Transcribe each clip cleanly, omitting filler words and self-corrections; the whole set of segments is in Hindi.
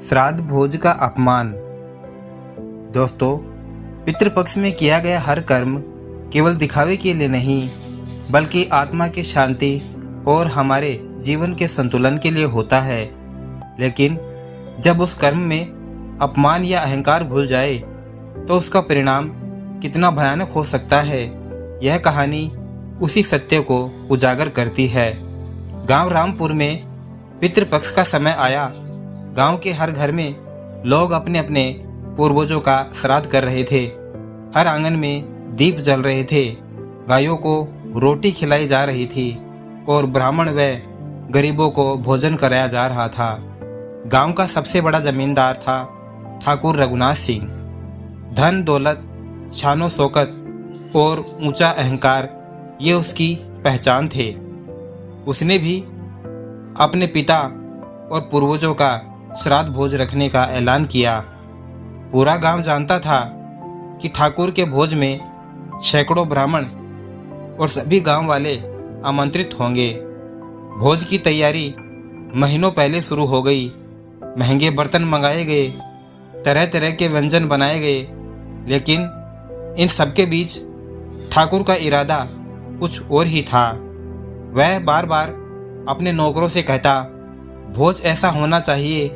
श्राद्ध भोज का अपमान। दोस्तों, पितृपक्ष में किया गया हर कर्म केवल दिखावे के लिए नहीं बल्कि आत्मा की शांति और हमारे जीवन के संतुलन के लिए होता है। लेकिन जब उस कर्म में अपमान या अहंकार घुल जाए तो उसका परिणाम कितना भयानक हो सकता है, यह कहानी उसी सत्य को उजागर करती है। गांव रामपुर में पितृपक्ष का समय आया। गांव के हर घर में लोग अपने अपने पूर्वजों का श्राद्ध कर रहे थे। हर आंगन में दीप जल रहे थे, गायों को रोटी खिलाई जा रही थी और ब्राह्मण व गरीबों को भोजन कराया जा रहा था। गांव का सबसे बड़ा जमींदार था ठाकुर रघुनाथ सिंह। धन दौलत, शानो शौकत और ऊंचा अहंकार ये उसकी पहचान थे। उसने भी अपने पिता और पूर्वजों का श्राद्ध भोज रखने का ऐलान किया। पूरा गांव जानता था कि ठाकुर के भोज में सैकड़ों ब्राह्मण और सभी गांव वाले आमंत्रित होंगे। भोज की तैयारी महीनों पहले शुरू हो गई। महंगे बर्तन मंगाए गए, तरह तरह के व्यंजन बनाए गए। लेकिन इन सबके बीच ठाकुर का इरादा कुछ और ही था। वह बार बार अपने नौकरों से कहता, भोज ऐसा होना चाहिए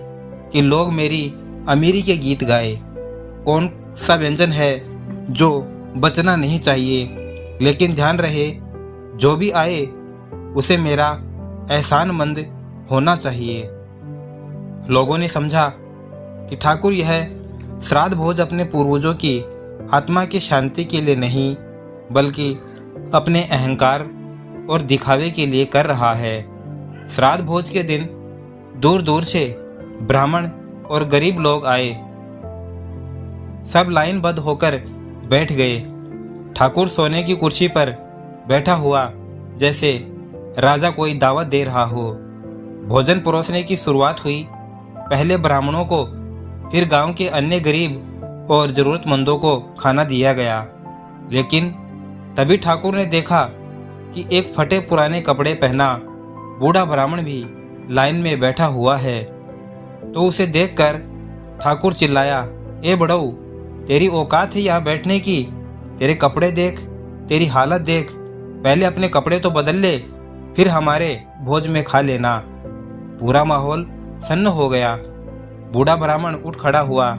कि लोग मेरी अमीरी के गीत गाए। कौन सा व्यंजन है जो बचना नहीं चाहिए, लेकिन ध्यान रहे जो भी आए उसे मेरा एहसानमंद होना चाहिए। लोगों ने समझा कि ठाकुर यह श्राद्ध भोज अपने पूर्वजों की आत्मा की शांति के लिए नहीं बल्कि अपने अहंकार और दिखावे के लिए कर रहा है। श्राद्ध भोज के दिन दूर दूर से ब्राह्मण और गरीब लोग आए। सब लाइनबद्ध होकर बैठ गए। ठाकुर सोने की कुर्सी पर बैठा हुआ जैसे राजा कोई दावत दे रहा हो। भोजन परोसने की शुरुआत हुई। पहले ब्राह्मणों को, फिर गांव के अन्य गरीब और जरूरतमंदों को खाना दिया गया। लेकिन तभी ठाकुर ने देखा कि एक फटे पुराने कपड़े पहना बूढ़ा ब्राह्मण भी लाइन में बैठा हुआ है। तो उसे देखकर ठाकुर चिल्लाया, ए बड़ऊ, तेरी औकात है यहाँ बैठने की? तेरे कपड़े देख, तेरी हालत देख। पहले अपने कपड़े तो बदल ले, फिर हमारे भोज में खा लेना। पूरा माहौल सन्न हो गया। बूढ़ा ब्राह्मण उठ खड़ा हुआ।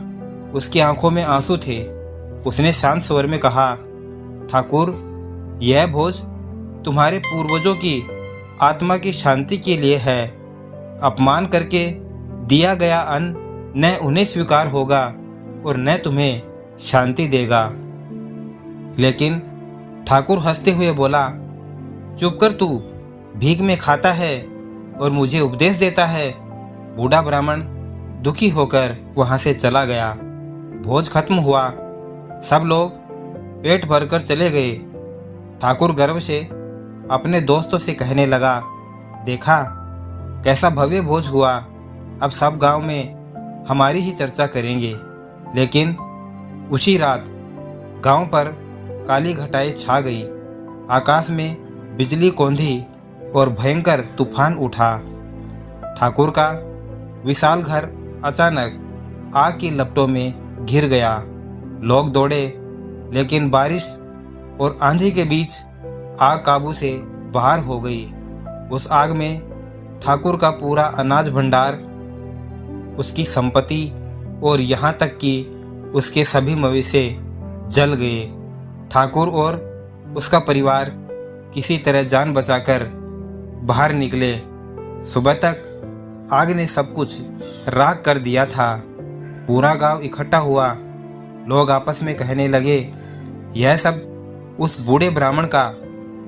उसकी आंखों में आंसू थे। उसने शांत स्वर में कहा, ठाकुर, यह भोज तुम्हारे पूर्वजों की आत्मा की शांति के लिए है। अपमान करके दिया गया अन्न न उन्हें स्वीकार होगा और न तुम्हें शांति देगा। लेकिन ठाकुर हंसते हुए बोला, चुप कर, तू भीख में खाता है और मुझे उपदेश देता है। बूढ़ा ब्राह्मण दुखी होकर वहां से चला गया। भोज खत्म हुआ। सब लोग पेट भरकर चले गए। ठाकुर गर्व से अपने दोस्तों से कहने लगा, देखा कैसा भव्य भोज हुआ। अब सब गांव में हमारी ही चर्चा करेंगे। लेकिन उसी रात गांव पर काली घटाएं छा गई। आकाश में बिजली कौंधी और भयंकर तूफान उठा। ठाकुर का विशाल घर अचानक आग की लपटों में घिर गया। लोग दौड़े, लेकिन बारिश और आंधी के बीच आग काबू से बाहर हो गई। उस आग में ठाकुर का पूरा अनाज भंडार, उसकी संपत्ति और यहाँ तक कि उसके सभी मवेशी जल गए। ठाकुर और उसका परिवार किसी तरह जान बचाकर बाहर निकले। सुबह तक आग ने सब कुछ राख कर दिया था। पूरा गांव इकट्ठा हुआ। लोग आपस में कहने लगे, यह सब उस बूढ़े ब्राह्मण का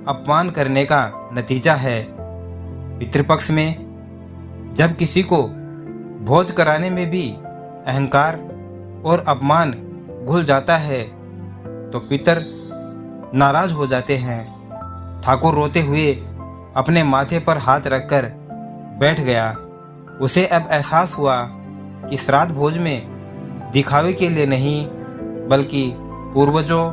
अपमान करने का नतीजा है। पितृपक्ष में जब किसी को भोज कराने में भी अहंकार और अपमान घुल जाता है तो पितर नाराज हो जाते हैं। ठाकुर रोते हुए अपने माथे पर हाथ रखकर बैठ गया। उसे अब एहसास हुआ कि श्राद्ध भोज में दिखावे के लिए नहीं बल्कि पूर्वजों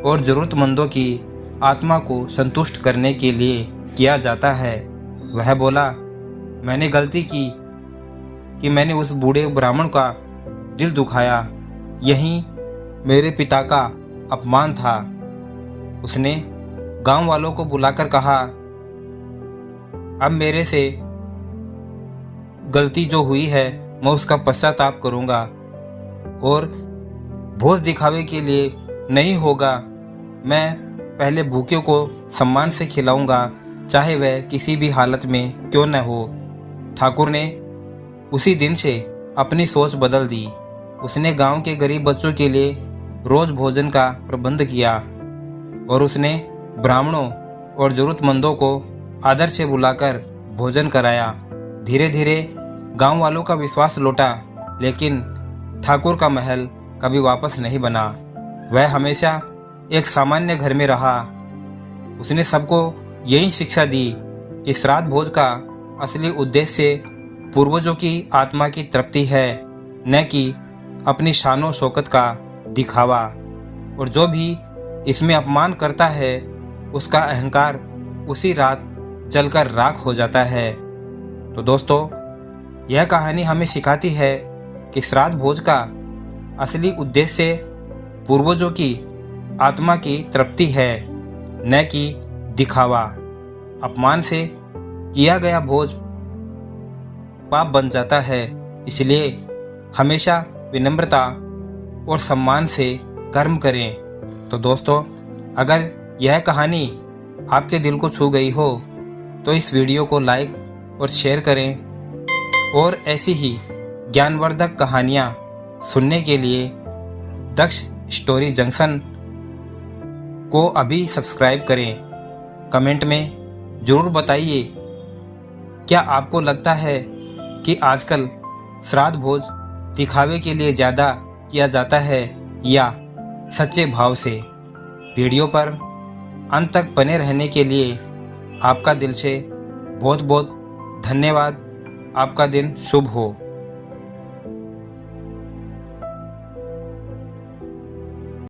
और जरूरतमंदों की आत्मा को संतुष्ट करने के लिए किया जाता है। वह बोला, मैंने गलती की कि मैंने उस बूढ़े ब्राह्मण का दिल दुखाया, यही मेरे पिता का अपमान था। उसने गांव वालों को बुलाकर कहा, अब मेरे से गलती जो हुई है मैं उसका पश्चाताप करूंगा और भोज दिखावे के लिए नहीं होगा। मैं पहले भूखे को सम्मान से खिलाऊंगा, चाहे वह किसी भी हालत में क्यों न हो। ठाकुर ने उसी दिन से अपनी सोच बदल दी। उसने गांव के गरीब बच्चों के लिए रोज भोजन का प्रबंध किया और उसने ब्राह्मणों और जरूरतमंदों को आदर से बुलाकर भोजन कराया। धीरे धीरे गांव वालों का विश्वास लौटा, लेकिन ठाकुर का महल कभी वापस नहीं बना। वह हमेशा एक सामान्य घर में रहा। उसने सबको यही शिक्षा दी कि श्राद्ध भोज का असली उद्देश्य पूर्वजों की आत्मा की तृप्ति है, न कि अपनी शानो शौकत का दिखावा। और जो भी इसमें अपमान करता है उसका अहंकार उसी रात जलकर राख हो जाता है। तो दोस्तों, यह कहानी हमें सिखाती है कि श्राद्ध भोज का असली उद्देश्य पूर्वजों की आत्मा की तृप्ति है, न कि दिखावा। अपमान से किया गया भोज पाप बन जाता है, इसलिए हमेशा विनम्रता और सम्मान से कर्म करें। तो दोस्तों, अगर यह कहानी आपके दिल को छू गई हो तो इस वीडियो को लाइक और शेयर करें और ऐसी ही ज्ञानवर्धक कहानियाँ सुनने के लिए दक्ष स्टोरी जंक्शन को अभी सब्सक्राइब करें। कमेंट में ज़रूर बताइए, क्या आपको लगता है कि आजकल श्राद्ध भोज दिखावे के लिए ज़्यादा किया जाता है या सच्चे भाव से? वीडियो पर अंत तक बने रहने के लिए आपका दिल से बहुत बहुत धन्यवाद। आपका दिन शुभ हो।